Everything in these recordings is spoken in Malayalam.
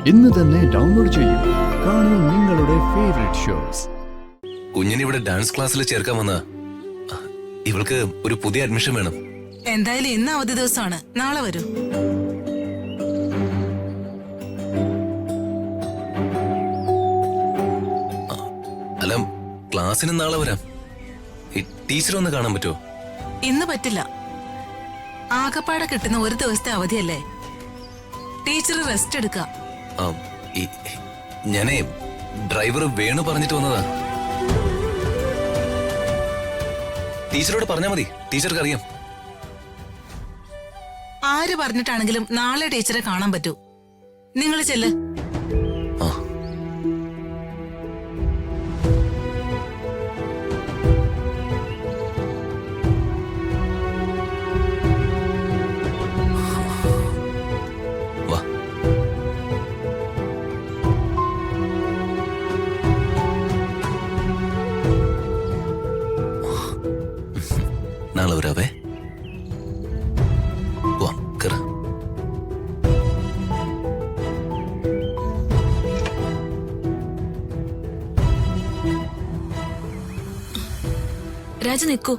ഇന്ന് തന്നെ ഡൗൺലോഡ് ചെയ്യൂ. കാണൂ നിങ്ങളുടെ ഫേവറേറ്റ് ഷോസ്. കുഞ്ഞിനെ ഇവിടെ ഡാൻസ് ക്ലാസ്സിൽ ചേർക്കാൻ വന്ന ഇവൾക്ക് ഒരു പുതിയ അഡ്മിഷൻ വേണം. എന്തായാലും ഇന്ന് അവധി ദിവസമാണ്, നാളെ വരൂ. അല്ല, ക്ലാസ്സിന് നാളെ വരാം. ടീച്ചർ ഒന്ന് കാണാൻ പറ്റുമോ? ഇന്ന് പറ്റില്ല. ആകപ്പാടെ കിട്ടുന്ന ഒരു ദിവസത്തെ അവധിയല്ലേ. ടീച്ചർ റെസ്റ്റ് എടുക്കാം. ഞാനേ ഡ്രൈവർ വേണു പറഞ്ഞിട്ട് വന്നതാ. ടീച്ചറോട് പറഞ്ഞാ മതി, ടീച്ചർക്ക് അറിയാം. ആര് പറഞ്ഞിട്ടാണെങ്കിലും നാളെ ടീച്ചറെ കാണാൻ പറ്റൂ. നിങ്ങൾ ചെല്ല്. നാളെ വരാവേ. രാജ നിക്കൂ.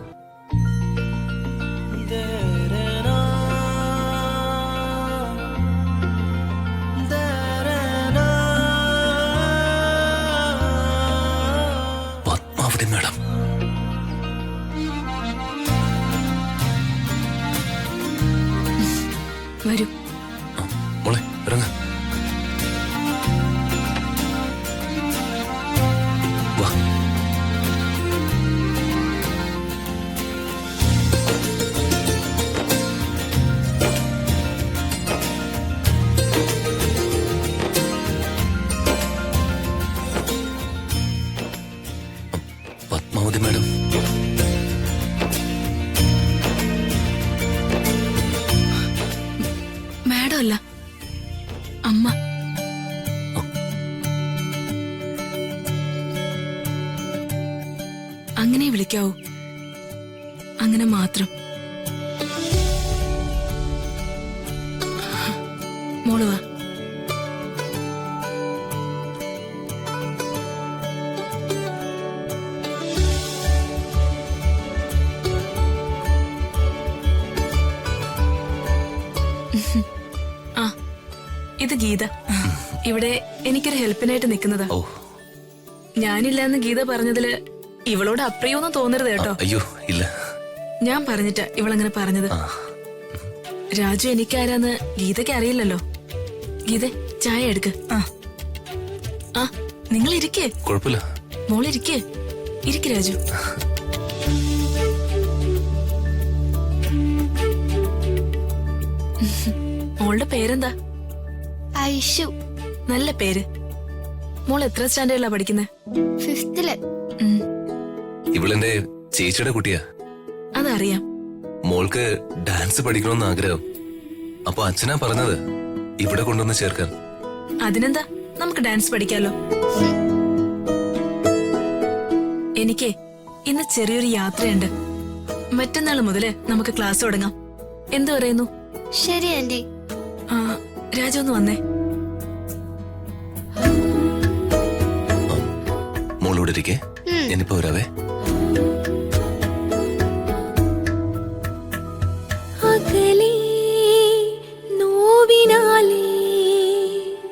പത്മാവതി മേഡം, വരൂ. മോളെ ഇറങ്ങ. വാ. പത്മാവതി മേഡം, മാഡം അല്ല, അമ്മ. അങ്ങനെ വിളിക്കാവൂ, അങ്ങനെ മാത്രം. മോള് വാ. ആ, ഇത് ഗീത. ഇവിടെ എനിക്കൊരു ഹെൽപ്പിനായിട്ട് നിൽക്കുന്നതാ. ഞാനില്ലാന്ന് ഗീത പറഞ്ഞതില് ഇവളോട് അപ്രിയൊന്നും തോന്നരുത് കേട്ടോ. അയ്യോ ഇല്ല, ഞാൻ പറഞ്ഞിട്ടാ ഇവളങ്ങനെ പറഞ്ഞത്. രാജു എനിക്കാരാന്ന് ഗീതയ്ക്ക് അറിയില്ലല്ലോ. ഗീത, ചായ എടുക്ക്. ആ, നിങ്ങൾ ഇരിക്കേ. കുഴപ്പമില്ല. മോളിരിക്കേ. ഇരിക്ക് രാജു. മോളുടെ പേരെന്താ? ഐഷു. നല്ല പേര്. മോൾ എത്ര സ്റ്റാൻഡേർഡിലാ പഠിക്കുന്നത്? 5th. ഇവളെന്റെ ചേച്ചിയുടെ കുട്ടിയാ. അതറിയാം. മോൾക്ക് ഡാൻസ് പഠിക്കണമെന്ന് ആഗ്രഹം. അപ്പൊ അച്ഛനാ പറഞ്ഞത് ഇവിടെ കൊണ്ടുവന്ന് ചേർക്കാൻ. അതിനെന്താ, നമുക്ക് ഡാൻസ് പഠിക്കാലോ. എനിക്ക് ഇന്ന് ചെറിയൊരു യാത്രയുണ്ട്. മറ്റന്നാൾ മുതല് നമുക്ക് ക്ലാസ് തുടങ്ങാം. എന്തു പറയുന്നു? ശരി ആന്റി. രാജു ഒന്ന് വന്നേ. മോളോട് ഇരിക്കേ, ഞാനിപ്പോ വരാവേ.